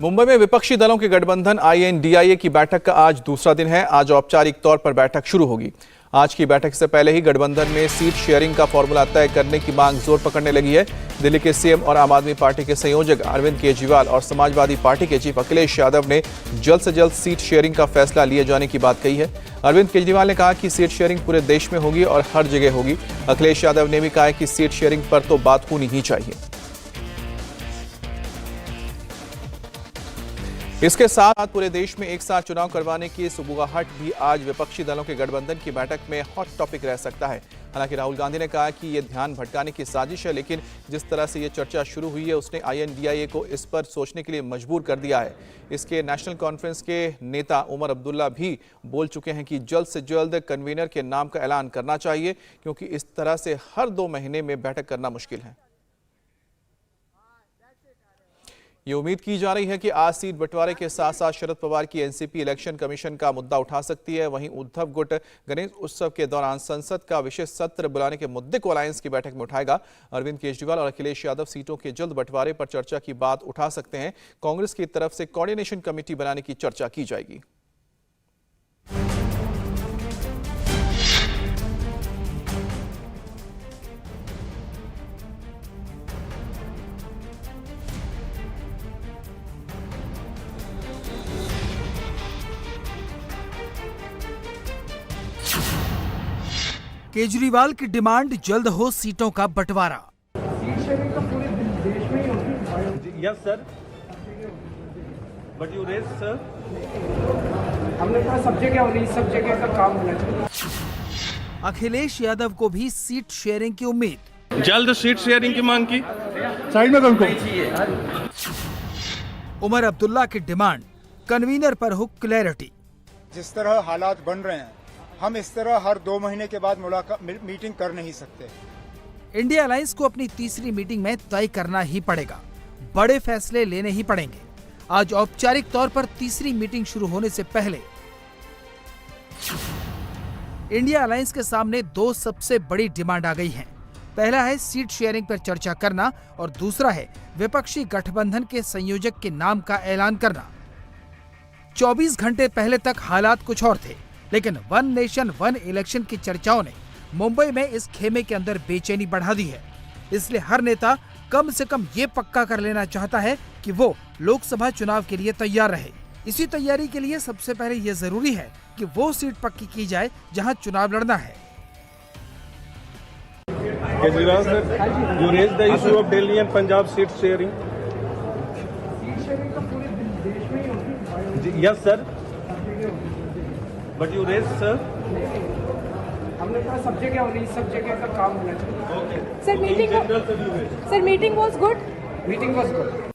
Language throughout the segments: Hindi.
मुंबई में विपक्षी दलों के गठबंधन INDIA की बैठक का आज दूसरा दिन है। आज औपचारिक तौर पर बैठक शुरू होगी। आज की बैठक से पहले ही गठबंधन में सीट शेयरिंग का फॉर्मूला तय करने की मांग जोर पकड़ने लगी है। दिल्ली के CM और आम आदमी पार्टी के संयोजक अरविंद केजरीवाल और समाजवादी पार्टी के चीफ अखिलेश यादव ने जल्द से जल्द सीट शेयरिंग का फैसला लिए जाने की बात कही है। अरविंद केजरीवाल ने कहा कि सीट शेयरिंग पूरे देश में होगी और हर जगह होगी। अखिलेश यादव ने भी कहा है कि सीट शेयरिंग पर तो बात होनी ही चाहिए। इसके साथ पूरे देश में एक साथ चुनाव करवाने की सुबुगाहट भी आज विपक्षी दलों के गठबंधन की बैठक में हॉट टॉपिक रह सकता है। हालांकि राहुल गांधी ने कहा कि यह ध्यान भटकाने की साजिश है, लेकिन जिस तरह से यह चर्चा शुरू हुई है उसने INDIA को इस पर सोचने के लिए मजबूर कर दिया है। इसके नेशनल कॉन्फ्रेंस के नेता उमर अब्दुल्ला भी बोल चुके हैं कि जल्द से जल्द कन्वीनर के नाम का ऐलान करना चाहिए, क्योंकि इस तरह से हर 2 महीने में बैठक करना मुश्किल है। ये उम्मीद की जा रही है कि आज सीट बंटवारे के साथ साथ शरद पवार की NCP इलेक्शन कमीशन का मुद्दा उठा सकती है। वहीं उद्धव गुट गणेश उत्सव के दौरान संसद का विशेष सत्र बुलाने के मुद्दे को अलायंस की बैठक में उठाएगा। अरविंद केजरीवाल और अखिलेश यादव सीटों के जल्द बंटवारे पर चर्चा की बात उठा सकते हैं। कांग्रेस की तरफ से कोऑर्डिनेशन कमेटी बनाने की चर्चा की जाएगी। केजरीवाल की डिमांड जल्द हो सीटों का बंटवारा। सीट शेयरिंग तो पूरे देश में ही होगी। Yes sir, but you raise sir. हमने कहा सब जगह होनी, सब जगह का काम होना चाहिए। अखिलेश यादव को भी सीट शेयरिंग की उम्मीद। जल्द सीट शेयरिंग की मांग की। साइड में कौन उमर अब्दुल्ला की डिमांड, कन्वीनर पर हो क्लैरिटी। जिस तरह हालात बन रहे हैं, हम इस तरह हर 2 महीने के बाद मीटिंग कर नहीं सकते। इंडिया अलायंस को अपनी तीसरी मीटिंग में तय करना ही पड़ेगा। बड़े फैसले लेने ही पड़ेंगे। आज औपचारिक तौर पर तीसरी मीटिंग शुरू होने से पहले इंडिया अलायंस के सामने 2 सबसे बड़ी डिमांड आ गई हैं। पहला है सीट शेयरिंग पर चर्चा करना और दूसरा है विपक्षी गठबंधन के संयोजक के नाम का ऐलान करना। 24 घंटे पहले तक हालात कुछ और थे, लेकिन वन नेशन वन इलेक्शन की चर्चाओं ने मुंबई में इस खेमे के अंदर बेचैनी बढ़ा दी है। इसलिए हर नेता कम से कम ये पक्का कर लेना चाहता है कि वो लोकसभा चुनाव के लिए तैयार रहे। इसी तैयारी के लिए सबसे पहले ये जरूरी है कि वो सीट पक्की की जाए जहां चुनाव लड़ना है। Kejriwal sir, you raise the issue of Delhi and Punjab seat sharing. Seat sharing तो पूरे देश में ही होगी। Yes sir, but you raise sir. हमने कहा सब जगह होनी, सब जगह का काम होना चाहिए। Sir meeting was good. Meeting was good.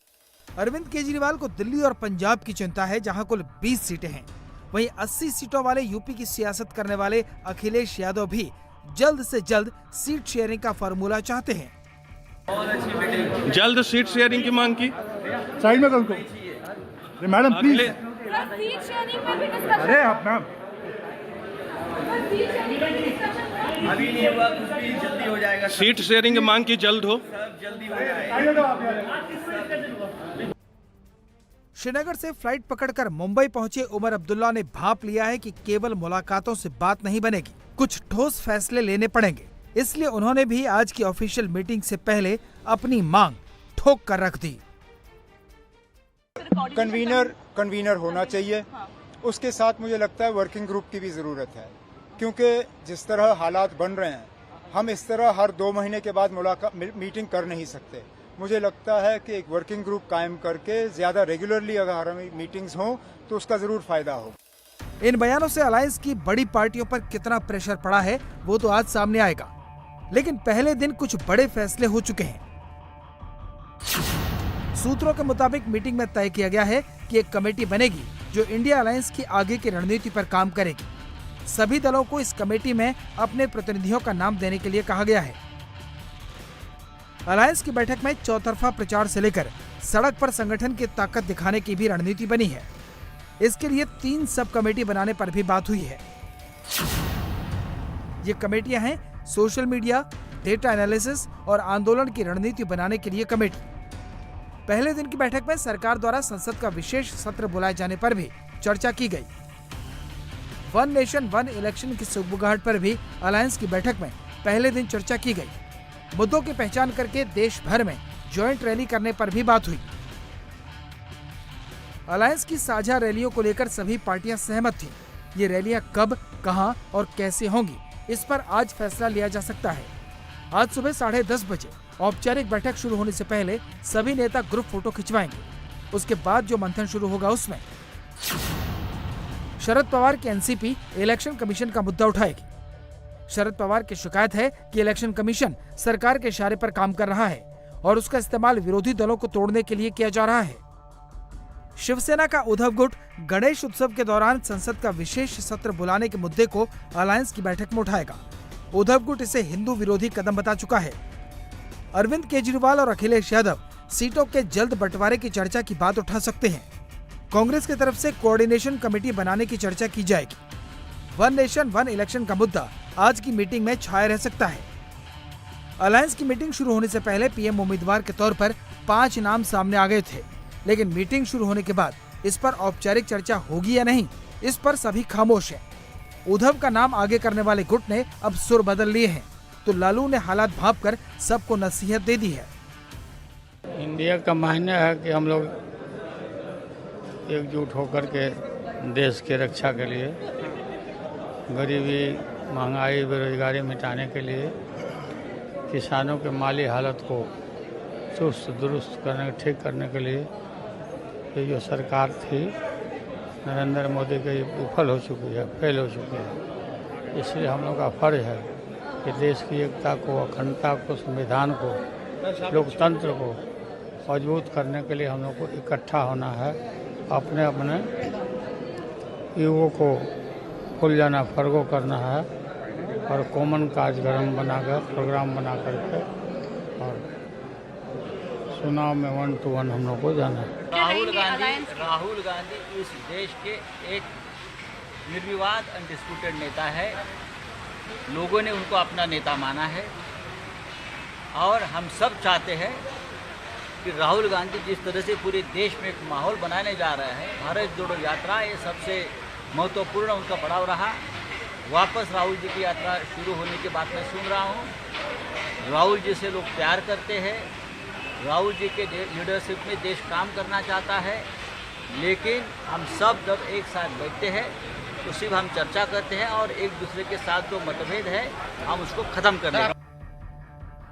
Arvind Kejriwal को दिल्ली और पंजाब की चिंता है, जहां कुल 20 सीटें हैं। वहीं 80 सीटों वाले यूपी की सियासत करने वाले अखिलेश यादव भी जल्द से जल्द सीट शेयरिंग का फार्मूला चाहते हैं। जल्द सीट शेयरिंग की मांग की। साइड में कौन मैडम प्लीज। सीट शेयरिंग पे भी डिस्कशन। अरे आप मैम, अभी नहीं हुआ, कुछ भी जल्दी हो जाएगा। सीट शेयरिंग की मांग की जल्द हो। सब जल्दी हो जाएगा। श्रीनगर से फ्लाइट पकड़कर मुंबई पहुंचे उमर अब्दुल्ला ने भांप लिया है कि केवल मुलाकातों से बात नहीं बनेगी, कुछ ठोस फैसले लेने पड़ेंगे। इसलिए उन्होंने भी आज की ऑफिशियल मीटिंग से पहले अपनी मांग ठोक कर रख दी। कन्वीनर होना चाहिए। उसके साथ मुझे लगता है वर्किंग ग्रुप की भी जरूरत है, क्योंकि जिस तरह हालात बन रहे हैं, हम इस तरह हर 2 महीने के बाद मीटिंग कर नहीं सकते। मुझे लगता है कि एक वर्किंग ग्रुप कायम करके ज्यादा रेगुलरली अगर हमारी मीटिंग्स हों तो उसका जरूर फायदा हो। इन बयानों से अलायंस की बड़ी पार्टियों पर कितना प्रेशर पड़ा है वो तो आज सामने आएगा, लेकिन पहले दिन कुछ बड़े फैसले हो चुके हैं। सूत्रों के मुताबिक मीटिंग में तय किया गया है कि एक कमेटी बनेगी जो इंडिया अलायंस की आगे की रणनीति पर काम करेगी। सभी दलों को इस कमेटी में अपने प्रतिनिधियों का नाम देने के लिए कहा गया है। अलायंस की बैठक में चौतरफा प्रचार से लेकर सड़क पर संगठन की ताकत दिखाने की भी रणनीति बनी है। इसके लिए 3 सब कमेटी बनाने पर भी बात हुई है। ये कमेटियां हैं सोशल मीडिया, डेटा एनालिसिस और आंदोलन की रणनीति बनाने के लिए कमेटी। पहले दिन की बैठक में सरकार द्वारा संसद का विशेष सत्र बुलाए जाने पर भी चर्चा की गई। वन नेशन वन इलेक्शन की सुगबुगाहट पर भी अलायंस की बैठक में पहले दिन चर्चा की गई। मुद्दों की पहचान करके देश भर में ज्वाइंट रैली करने पर भी बात हुई। अलायंस की साझा रैलियों को लेकर सभी पार्टियां सहमत थीं। ये रैलियां कब, कहां और कैसे होंगी, इस पर आज फैसला लिया जा सकता है। आज सुबह 10:30 बजे औपचारिक बैठक शुरू होने से पहले सभी नेता ग्रुप फोटो खिंचवाएंगे। उसके बाद जो मंथन शुरू होगा उसमें शरद पवार की एनसीपी इलेक्शन कमीशन का मुद्दा उठाएगी। शरद पवार की शिकायत है कि इलेक्शन कमीशन सरकार के इशारे पर काम कर रहा है और उसका इस्तेमाल विरोधी दलों को तोड़ने के लिए किया जा रहा है। शिवसेना का उद्धव गुट गणेश उत्सव के दौरान संसद का विशेष सत्र बुलाने के मुद्दे को अलायंस की बैठक में उठाएगा। उद्धव गुट इसे हिंदू विरोधी कदम बता चुका है। अरविंद केजरीवाल और अखिलेश यादव सीटों के जल्द बंटवारे की चर्चा की बात उठा सकते हैं। कांग्रेस की तरफ से कोऑर्डिनेशन कमेटी बनाने की चर्चा की जाएगी। वन नेशन वन इलेक्शन का मुद्दा आज की मीटिंग में छाया रह सकता है। अलायंस की मीटिंग शुरू होने से पहले पीएम उम्मीदवार के तौर पर 5 नाम सामने आ गए थे, लेकिन मीटिंग शुरू होने के बाद इस पर औपचारिक चर्चा होगी या नहीं, इस पर सभी खामोश हैं। उद्धव का नाम आगे करने वाले गुट ने अब सुर बदल लिए हैं, तो लालू ने हालात भांपकर सबको नसीहत दे दी है। इंडिया का मायने है कि हम लोग एकजुट होकर के देश की रक्षा के लिए, गरीबी, महंगाई, बेरोजगारी मिटाने के लिए, किसानों के माली हालत को चुस्त दुरुस्त करने, ठीक करने के लिए ये जो सरकार थी नरेंद्र मोदी की विफल हो चुकी है, फेल हो चुकी है। इसलिए हम लोग का फर्ज है कि देश की एकता को, अखंडता को, संविधान को, लोकतंत्र को मजबूत करने के लिए हम लोग को इकट्ठा होना है। अपने अपने युगों को खुल जाना, फर्गो करना है और कॉमन कार्यक्रम बनाकर, प्रोग्राम बना करके और चुनाव में 1 to 1 हम लोग को जाना है। राहुल गांधी इस देश के एक निर्विवाद अनडिस्प्यूटेड नेता है। लोगों ने उनको अपना नेता माना है और हम सब चाहते हैं कि राहुल गांधी जिस तरह से पूरे देश में एक माहौल बनाने जा रहा है, भारत जोड़ो यात्रा, ये सबसे महत्वपूर्ण उनका पड़ाव रहा। वापस राहुल जी की यात्रा शुरू होने के बाद मैं सुन रहा हूँ राहुल जी से लोग प्यार करते हैं, राहुल जी के लीडरशिप में देश काम करना चाहता है। लेकिन हम सब जब एक साथ बैठते हैं तो सिर्फ हम चर्चा करते हैं और एक दूसरे के साथ जो मतभेद है हम उसको खत्म कर देंगे।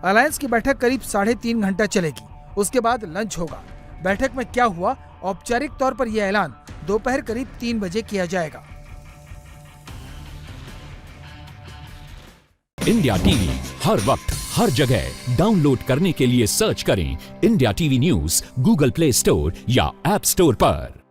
अलायंस की बैठक करीब 3.5 घंटा चलेगी। उसके बाद लंच होगा। बैठक में क्या हुआ, औपचारिक तौर पर यह ऐलान दोपहर करीब 3 बजे किया जाएगा। इंडिया टीवी हर वक्त हर जगह डाउनलोड करने के लिए सर्च करें India TV news Google play store या ऐप स्टोर पर।